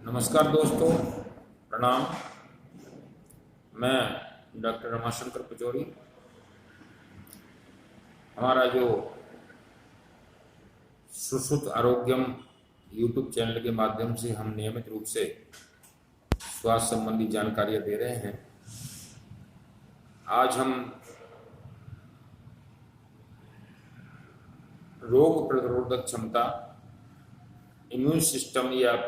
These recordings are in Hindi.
नमस्कार दोस्तों, प्रणाम। मैं डॉक्टर रमाशंकर पचौरी। हमारा जो सुश्रुत आरोग्यम यूट्यूब चैनल के माध्यम से हम नियमित रूप से स्वास्थ्य संबंधी जानकारियाँ दे रहे हैं। आज हम रोग प्रतिरोधक क्षमता, इम्यून सिस्टम या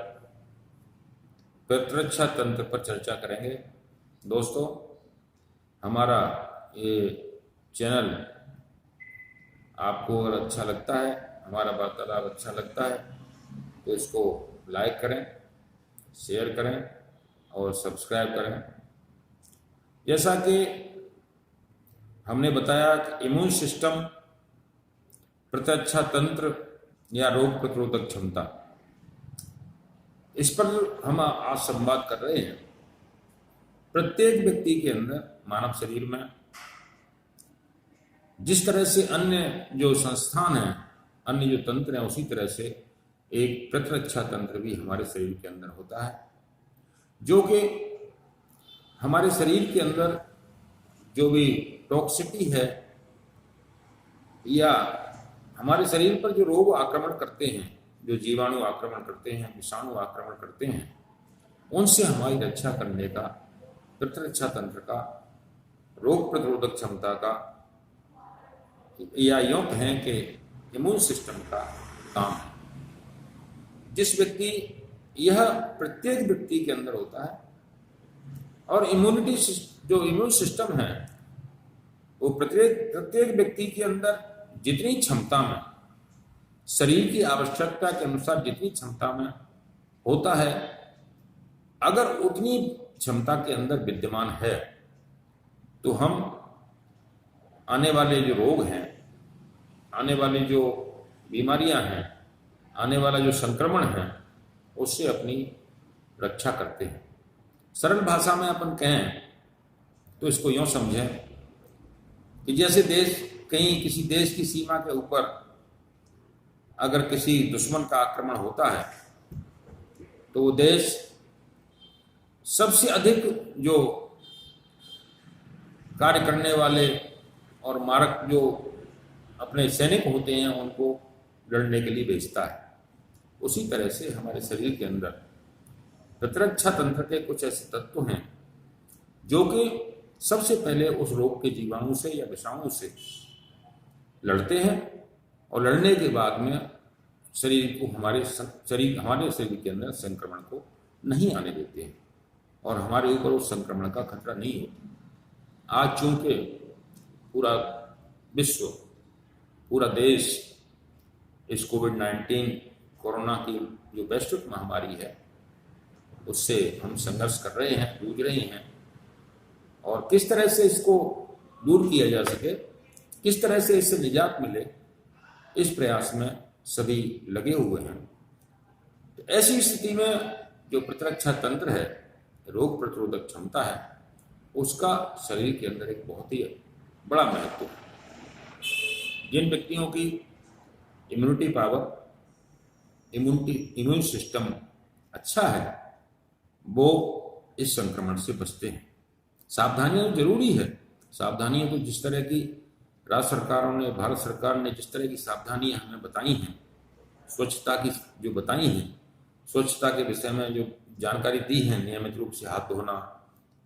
प्रतिरक्षा तंत्र पर चर्चा करेंगे। दोस्तों, हमारा ये चैनल आपको अगर अच्छा लगता है, हमारा वार्तालाप अच्छा लगता है तो इसको लाइक करें, शेयर करें और सब्सक्राइब करें। जैसा कि हमने बताया कि इम्यून सिस्टम, प्रतिरक्षा तंत्र या रोग प्रतिरोधक क्षमता, इस पर हम आज संवाद कर रहे हैं। प्रत्येक व्यक्ति के अंदर, मानव शरीर में, जिस तरह से अन्य जो संस्थान हैं, अन्य जो तंत्र हैं, उसी तरह से एक प्रतिरक्षा तंत्र भी हमारे शरीर के अंदर होता है, जो कि हमारे शरीर के अंदर जो भी टॉक्सिटी है या हमारे शरीर पर जो रोग आक्रमण करते हैं, जो जीवाणु आक्रमण करते हैं, विषाणु आक्रमण करते हैं, उनसे हमारी रक्षा करने का प्रतिरक्षा तंत्र का, रोग प्रतिरोधक क्षमता का, या यूं कहें कि इम्यून सिस्टम का काम है। जिस व्यक्ति, यह प्रत्येक व्यक्ति के अंदर होता है और जो इम्यून सिस्टम है वो प्रत्येक व्यक्ति के अंदर जितनी क्षमता में, शरीर की आवश्यकता के अनुसार जितनी क्षमता में होता है, अगर उतनी क्षमता के अंदर विद्यमान है तो हम आने वाले जो रोग हैं, आने वाली जो बीमारियां हैं, आने वाला जो संक्रमण है, उससे अपनी रक्षा करते हैं। सरल भाषा में अपन कहें तो इसको यूं समझें कि जैसे किसी देश की सीमा के ऊपर अगर किसी दुश्मन का आक्रमण होता है तो वो देश सबसे अधिक जो कार्य करने वाले और मारक जो अपने सैनिक होते हैं उनको लड़ने के लिए भेजता है। उसी तरह से हमारे शरीर के अंदर प्रतिरक्षा तंत्र के कुछ ऐसे तत्व हैं जो कि सबसे पहले उस रोग के जीवाणु से या विषाणु से लड़ते हैं और लड़ने के बाद में हमारे शरीर के अंदर संक्रमण को नहीं आने देते हैं और हमारे ऊपर उस संक्रमण का खतरा नहीं होता। आज चूंकि पूरा विश्व, पूरा देश इस कोविड-19 कोरोना की जो वैश्विक महामारी है उससे हम संघर्ष कर रहे हैं, जूझ रहे हैं, और किस तरह से इसको दूर किया जा सके, किस तरह से इससे निजात मिले, इस प्रयास में सभी लगे हुए हैं। तो ऐसी स्थिति में जो प्रतिरक्षा तंत्र है, रोग प्रतिरोधक क्षमता है, उसका शरीर के अंदर एक बहुत ही बड़ा महत्व है। जिन व्यक्तियों की इम्यूनिटी पावर, इम्यून सिस्टम अच्छा है, वो इस संक्रमण से बचते हैं। सावधानियां जरूरी है। सावधानियां तो जिस तरह की राज्य सरकारों ने, भारत सरकार ने जिस तरह की सावधानियां हमें बताई हैं, स्वच्छता की जो बताई हैं, स्वच्छता के विषय में जो जानकारी दी है, नियमित रूप से हाथ धोना,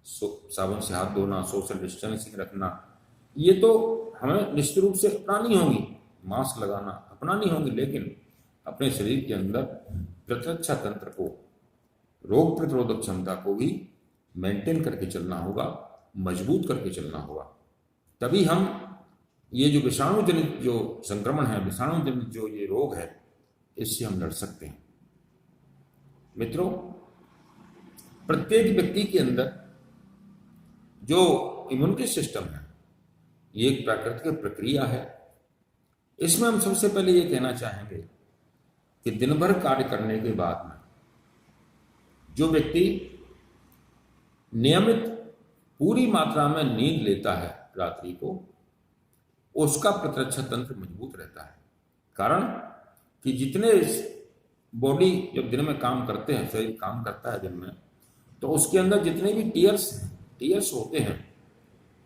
साबुन से हाथ धोना, सोशल डिस्टेंसिंग रखना, ये तो हमें निश्चित रूप से अपनानी होगी। मास्क लगाना अपनानी होगी, लेकिन अपने शरीर के अंदर प्रतिरक्षा तंत्र को, रोग प्रतिरोधक क्षमता को भी मेंटेन करके चलना होगा, मजबूत करके चलना होगा। तभी हम ये जो विषाणु जनित जो संक्रमण है, विषाणु जनित जो ये रोग है, इससे हम लड़ सकते हैं। मित्रों, प्रत्येक व्यक्ति के अंदर जो इम्यूनिटी सिस्टम है, ये एक प्राकृतिक प्रक्रिया है। इसमें हम सबसे पहले ये कहना चाहेंगे कि दिन भर कार्य करने के बाद में जो व्यक्ति नियमित पूरी मात्रा में नींद लेता है रात्रि को, उसका प्रतिरक्षा तंत्र मजबूत रहता है। कारण कि जितने बॉडी जब दिन में काम करते हैं, शरीर काम करता है दिन में, तो उसके अंदर जितने भी टीयर्स होते हैं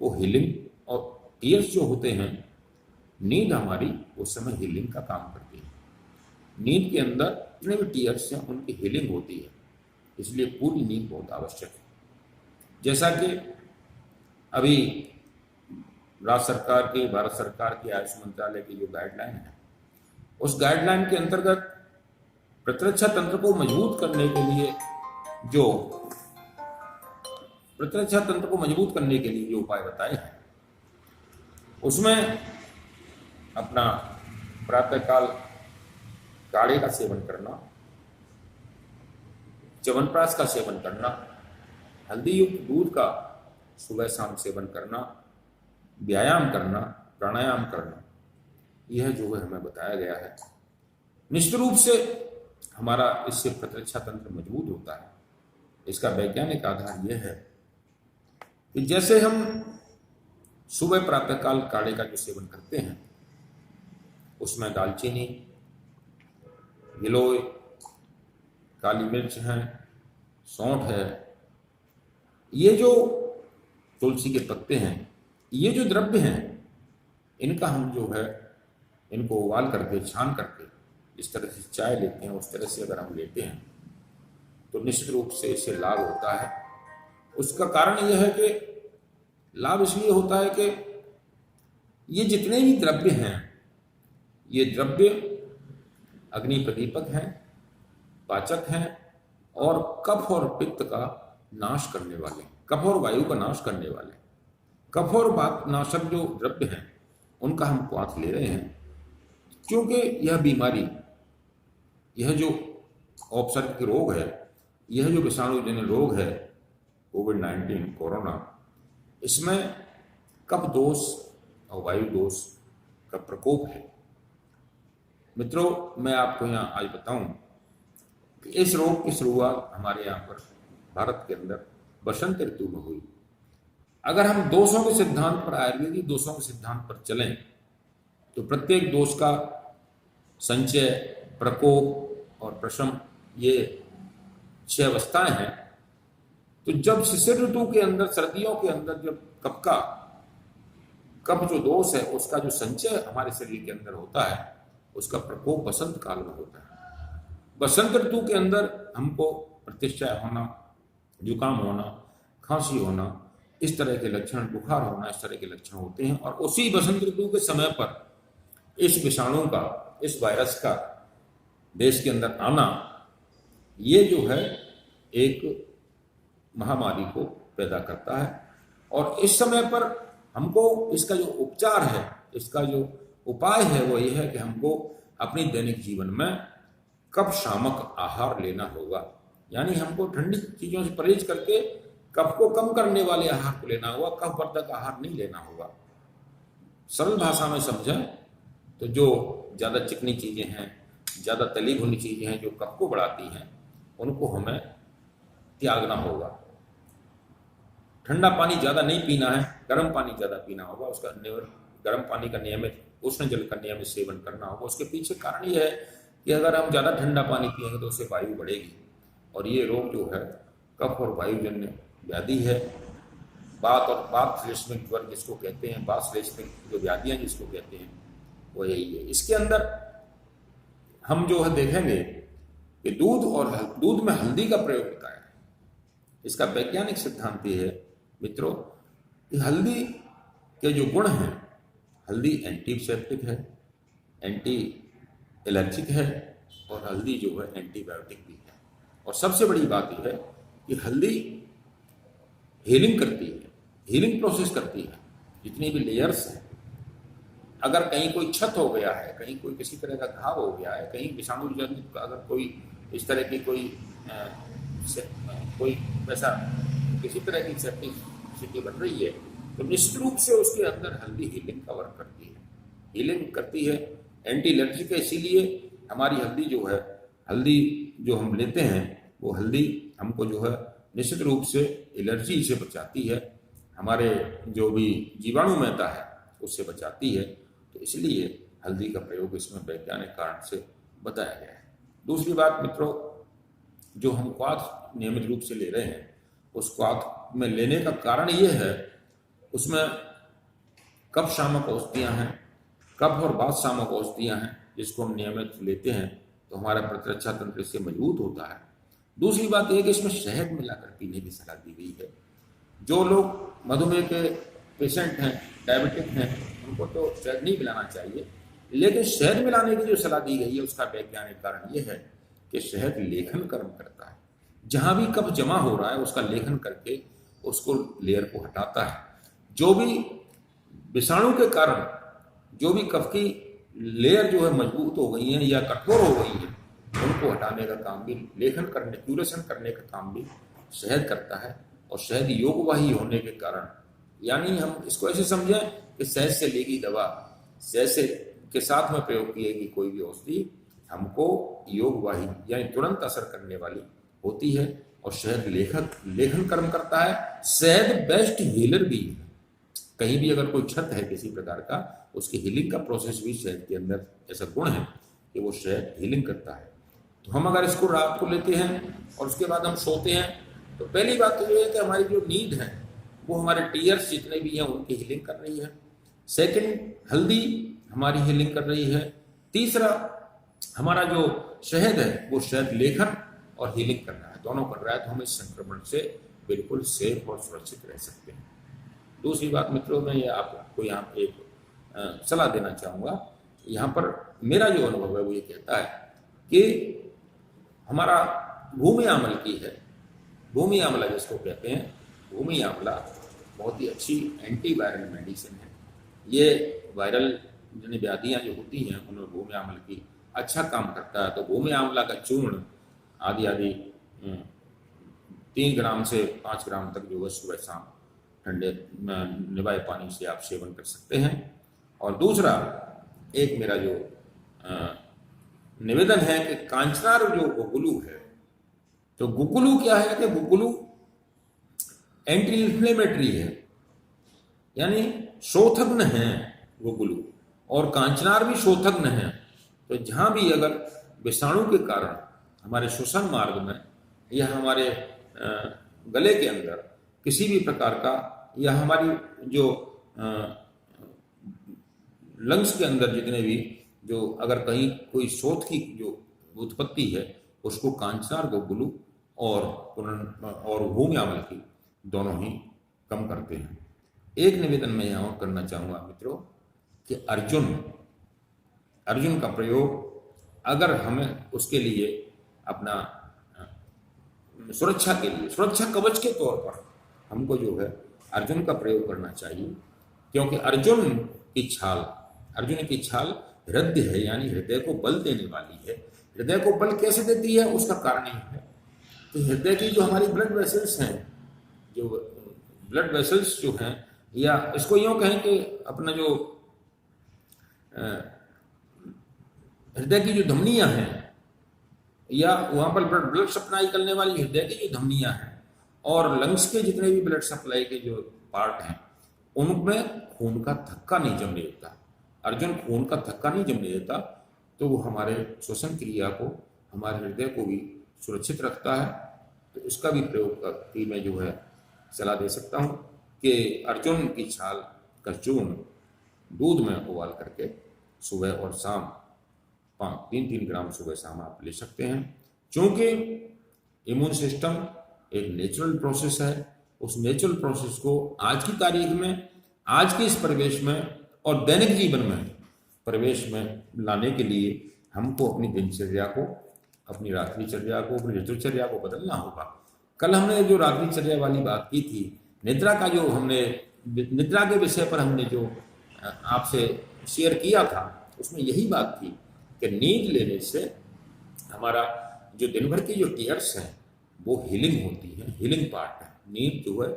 वो हीलिंग, और टीयर्स जो होते हैं, नींद हमारी उस समय हीलिंग का काम करती है। नींद के अंदर जितने भी टीयर्स हैं उनकी हीलिंग होती है, इसलिए पूरी नींद बहुत आवश्यक है। जैसा कि अभी राज्य सरकार की, भारत सरकार की आयुष मंत्रालय की जो गाइडलाइन है, उस गाइडलाइन के अंतर्गत प्रतिरक्षा तंत्र को मजबूत करने के लिए जो उपाय बताए हैं, उसमें अपना प्रातःकाल काढ़े का सेवन करना, च्यवनप्राश का सेवन करना, हल्दी युक्त दूध का सुबह शाम सेवन करना, व्यायाम करना, प्राणायाम करना, यह जो है हमें बताया गया है। निश्चित रूप से हमारा इससे प्रतिरक्षा तंत्र मजबूत होता है। इसका वैज्ञानिक आधार यह है कि जैसे हम सुबह प्रातःकाल काढ़े का जो सेवन करते हैं, उसमें दालचीनी, गिलोय, काली मिर्च है, सौंठ है, ये जो तुलसी के पत्ते हैं, ये जो द्रव्य हैं, इनका हम जो है इनको उबाल करके, छान करके, इस तरह से चाय लेते हैं, उस तरह से अगर हम लेते हैं तो निश्चित रूप से इससे लाभ होता है। उसका कारण यह है कि लाभ इसलिए होता है कि ये जितने भी द्रव्य हैं, ये द्रव्य अग्नि प्रदीपक हैं, पाचक हैं, और कफ और पित्त का नाश करने वाले, कफ और वायु का नाश करने वाले, कफ और वात नाशक जो द्रव्य हैं उनका हम क्वाथ ले रहे हैं। क्योंकि यह बीमारी, यह जो औपसर्गिक रोग है, यह जो विषाणुजन्य रोग है कोविड-19 कोरोना, इसमें कफ दोष और वायु दोष का प्रकोप है। मित्रों, मैं आपको यहाँ आज बताऊं कि इस रोग की शुरुआत हमारे यहाँ पर भारत के अंदर बसंत ऋतु में हुई। अगर हम दोषों के सिद्धांत पर, आयुर्वेदिक दोषों के सिद्धांत पर चलें, तो प्रत्येक दोष का संचय, प्रकोप और प्रशम, ये 6 अवस्थाएं हैं। तो जब शिशिर ऋतु के अंदर, सर्दियों के अंदर, जब कफ जो दोष है उसका जो संचय हमारे शरीर के अंदर होता है, उसका प्रकोप बसंत काल में होता है। बसंत ऋतु के अंदर हमको प्रतिष्ठा होना, जुकाम होना, खांसी होना, इस तरह के लक्षण, बुखार होना, इस तरह के लक्षण होते हैं। और उसी बसंत ऋतु के समय पर इस विषाणु का, इस वायरस का देश के अंदर आना, ये जो है एक महामारी को पैदा करता है। और इस समय पर हमको इसका जो उपचार है, इसका जो उपाय है, वो ये है कि हमको अपनी दैनिक जीवन में कफ शामक आहार लेना होगा। यानी हमको ठंडी चीज़ों से परहेज करके कफ को कम करने वाले आहार को लेना होगा, कफ वर्धक आहार नहीं लेना होगा। सरल भाषा में समझें तो जो ज़्यादा चिकनी चीज़ें हैं, ज़्यादा तली भुनी चीज़ें हैं जो कफ को बढ़ाती हैं, उनको हमें त्यागना होगा। ठंडा पानी ज़्यादा नहीं पीना है, गर्म पानी ज़्यादा पीना होगा। उसका गर्म पानी का नियमित, उष्ण जल का नियमित सेवन करना होगा। उसके पीछे कारण ये है कि अगर हम ज़्यादा ठंडा पानी पिएंगे तो उससे वायु बढ़ेगी, और ये रोग जो है कफ और वायुजन्य व्याधि है। बात श्लेष्मिक ज्वर जिसको कहते हैं, बात श्लेष्मिक जो व्याधियाँ जिसको कहते हैं, वो यही है। इसके अंदर हम जो है देखेंगे कि दूध में हल्दी का प्रयोग होता है। इसका वैज्ञानिक सिद्धांत ये है मित्रों कि हल्दी के जो गुण हैं, हल्दी एंटीसेप्टिक है, एंटी एलर्जिक है, और हल्दी जो है एंटीबायोटिक भी है। और सबसे बड़ी बात यह है कि हल्दी हीलिंग करती है, हीलिंग प्रोसेस करती है। जितनी भी लेयर्स हैं, अगर कहीं कोई क्षत हो गया है, कहीं कोई किसी तरह का घाव हो गया है, कहीं विषाणु जनित अगर कोई इस तरह की कोई वैसा किसी तरह की सेप्टिक स्थिति बन रही है, तो निश्चित रूप से उसके अंदर हल्दी हीलिंग का वर्क करती है, हीलिंग करती है। एंटी एलर्जिक है, इसीलिए हमारी हल्दी जो है, हल्दी जो हम लेते हैं, वो हल्दी हमको जो है निश्चित रूप से एलर्जी से बचाती है, हमारे जो भी जीवाणुमयता है उससे बचाती है। तो इसलिए हल्दी का प्रयोग इसमें वैज्ञानिक कारण से बताया गया है। दूसरी बात मित्रों, जो हम क्वाथ नियमित रूप से ले रहे हैं, उस क्वाथ में लेने का कारण ये है, उसमें कफ शामक औषधियाँ हैं, कफ और बात शामक औषधियाँ हैं, जिसको हम नियमित लेते हैं तो हमारा प्रतिरक्षा तंत्र इससे मजबूत होता है। दूसरी बात यह कि इसमें शहद मिलाकर पीने की सलाह दी गई है। जो लोग मधुमेह के पेशेंट हैं, डायबिटिक हैं, उनको तो शहद नहीं मिलाना चाहिए, लेकिन शहद मिलाने की जो सलाह दी गई है उसका वैज्ञानिक कारण ये है कि शहद लेखन कर्म करता है। जहाँ भी कफ जमा हो रहा है उसका लेखन करके उसको लेयर को हटाता है। जो भी विषाणु के कारण जो भी कफ की लेयर जो है मजबूत हो गई है या कठोर हो गई है, उनको हटाने का काम भी, लेखन करने, क्यूरेशन करने का काम भी शहद करता है। और शहद योगवाही होने के कारण, यानी हम इसको ऐसे समझें कि शहद से लेगी दवा, शहद से के साथ में प्रयोग किएगी कोई भी औषधि हमको योगवाही यानी तुरंत असर करने वाली होती है। और शहद लेखन कर्म करता है। शहद बेस्ट हीलर भी है। कहीं भी अगर कोई क्षत है किसी प्रकार का, उसकी हीलिंग का प्रोसेस भी शहद के अंदर ऐसा गुण है कि वो शहद हीलिंग करता है। तो हम अगर इसको रात को लेते हैं और उसके बाद हम सोते हैं, तो पहली बात तो ये है कि हमारी जो नींद है वो हमारे टीयर्स जितने भी हैं उनकी हीलिंग कर रही है। सेकंड, हल्दी हमारी हीलिंग कर रही है। तीसरा, हमारा जो शहद है वो शहद लेखन और हीलिंग कर रहा है, दोनों कर रहा है, तो हम इस संक्रमण से बिल्कुल सेफ और सुरक्षित रह सकते हैं। दूसरी बात मित्रों, मैं ये आपको यहाँ एक सलाह देना चाहूँगा। यहाँ पर मेरा जो अनुभव है वो ये कहता है कि हमारा भूमि आंवला की है, भूमि आंवला जिसको कहते हैं, भूमि आंवला बहुत ही अच्छी एंटीवायरल मेडिसिन है। ये वायरल जिन व्याधियाँ जो होती हैं उनमें भूमि आंवला की अच्छा काम करता है। तो भूमि आंवला का चूर्ण आदि 3 ग्राम से 5 ग्राम तक जो है सुबह शाम ठंडे निवाए पानी से आप सेवन कर सकते हैं। और दूसरा, एक मेरा जो निवेदन है कि कांचनार जो गुगुलू है, तो गुगुलू क्या है कि गुगुलू एंटी इन्फ्लेमेटरी है, यानी शोथग्न है गुगुलू, और कांचनार भी शोथग्न है। तो जहाँ भी अगर विषाणु के कारण हमारे श्वसन मार्ग में या हमारे गले के अंदर किसी भी प्रकार का, या हमारी जो लंग्स के अंदर जितने भी जो अगर कहीं कोई शोथ की जो उत्पत्ति है, उसको कांचनार गुगुलू और भूमि आंवला की दोनों ही कम करते हैं। एक निवेदन मैं यहाँ करना चाहूँगा मित्रों कि अर्जुन का प्रयोग अगर हमें उसके लिए अपना सुरक्षा के लिए, सुरक्षा कवच के तौर पर हमको जो है अर्जुन का प्रयोग करना चाहिए, क्योंकि अर्जुन की छाल हृदय है, यानी हृदय को बल देने वाली है। हृदय को बल कैसे देती है उसका कारण ये है कि हृदय की जो हमारी ब्लड वेसल्स हैं, जो ब्लड वेसल्स जो हैं, या इसको यूँ कहें कि अपना जो हृदय की जो धमनियाँ हैं, या वहाँ पर ब्लड सप्लाई करने वाली हृदय की जो धमनियाँ हैं, और लंग्स के जितने भी ब्लड सप्लाई के जो पार्ट हैं, उनमें खून का थक्का नहीं जमने देता। अर्जुन खून का थक्का नहीं जमने देता, तो वो हमारे श्वसन क्रिया को, हमारे हृदय को भी सुरक्षित रखता है। तो इसका भी प्रयोग की मैं जो है सलाह दे सकता हूँ कि अर्जुन की छाल का चूर्ण दूध में उबाल करके सुबह और शाम 3-3 ग्राम सुबह शाम आप ले सकते हैं। चूँकि इम्यून सिस्टम एक नेचुरल प्रोसेस है, उस नेचुरल प्रोसेस को आज की तारीख में, आज के इस परिवेश में और दैनिक जीवन में परिवेश में लाने के लिए हमको अपनी दिनचर्या को, अपनी रात्रिचर्या को, अपनी ऋतुचर्या को बदलना होगा। कल हमने जो रात्रिचर्या वाली बात की थी, निद्रा का जो हमने, निद्रा के विषय पर हमने जो आपसे शेयर किया था, उसमें यही बात थी कि नींद लेने से हमारा जो दिन भर की जो टीयर्स हैं वो हीलिंग होती है, हीलिंग पार्ट है। नींद जो है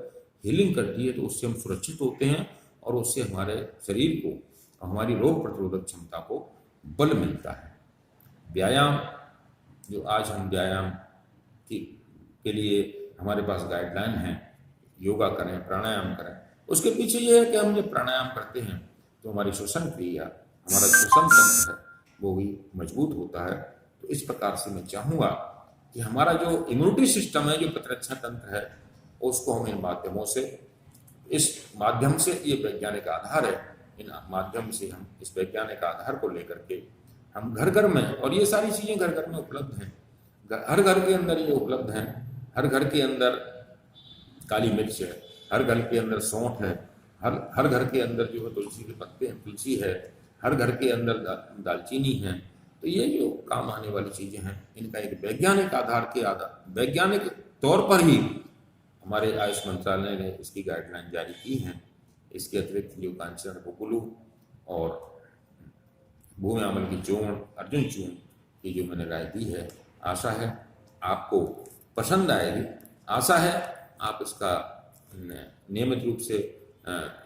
हीलिंग करती है, तो उससे हम सुरक्षित होते हैं और उससे हमारे शरीर को, हमारी रोग प्रतिरोधक क्षमता को बल मिलता है। व्यायाम, जो आज हम व्यायाम के लिए हमारे पास गाइडलाइन है, योगा करें, प्राणायाम करें, उसके पीछे ये है कि हम जब प्राणायाम करते हैं तो हमारी श्वसन क्रिया, हमारा श्वसन तंत्र है वो भी मजबूत होता है। तो इस प्रकार से मैं चाहूँगा कि हमारा जो इम्यूनिटी सिस्टम है, जो प्रतिरक्षा तंत्र है, उसको हम इन माध्यमों से, इस माध्यम से, ये वैज्ञानिक आधार है, इन माध्यम से हम इस वैज्ञानिक आधार को लेकर के हम घर घर में, और ये सारी चीज़ें घर घर में उपलब्ध हैं, हर घर के अंदर ये उपलब्ध हैं। हर घर के अंदर काली मिर्च है, हर घर के अंदर सौंठ है, हर घर के अंदर जो है तुलसी के पत्ते हैं, तुलसी है, हर घर के अंदर दालचीनी है। तो ये जो काम आने वाली चीज़ें हैं, इनका एक वैज्ञानिक आधार के वैज्ञानिक तौर पर ही हमारे आयुष मंत्रालय ने इसकी गाइडलाइन जारी की हैं। इसके अतिरिक्त जो कांचन कोकुलू और भूमि अमल की चूर्ण, अर्जुन चूर्ण की जो मैंने राय दी है, आशा है आपको पसंद आएगी। आशा है आप इसका नियमित रूप से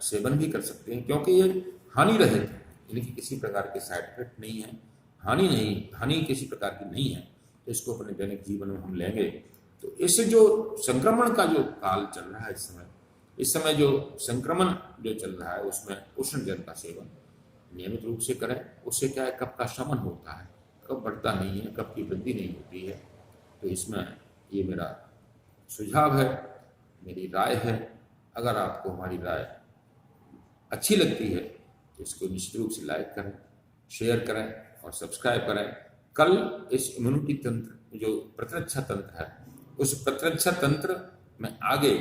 सेवन भी कर सकते हैं, क्योंकि ये हानि रहित है, इनकी किसी प्रकार के साइड इफेक्ट नहीं है, हानि किसी प्रकार की नहीं है। तो इसको अपने दैनिक जीवन में हम लेंगे तो इससे जो संक्रमण का जो काल चल रहा है, इस समय जो संक्रमण जो चल रहा है, उसमें उष्ण जल का सेवन नियमित रूप से करें। उससे क्या है, कफ का शमन होता है, कफ बढ़ता नहीं है, कफ की वृद्धि नहीं होती है। तो इसमें ये मेरा सुझाव है, मेरी राय है। अगर आपको हमारी राय अच्छी लगती है तो इसको निश्चित रूप से लाइक करें, शेयर करें और सब्सक्राइब करें। कल इस इम्यूनिटी तंत्र, जो प्रतिरक्षा तंत्र है, उस प्रतिरक्षा तंत्र में आगे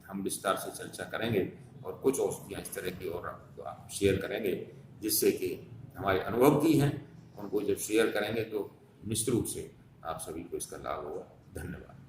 हम विस्तार से चर्चा करेंगे और कुछ औषधियाँ इस तरह की और आपको शेयर करेंगे, जिससे कि हमारे अनुभव की हैं उनको जब शेयर करेंगे तो निश्चित रूप से आप सभी को इसका लाभ होगा। धन्यवाद।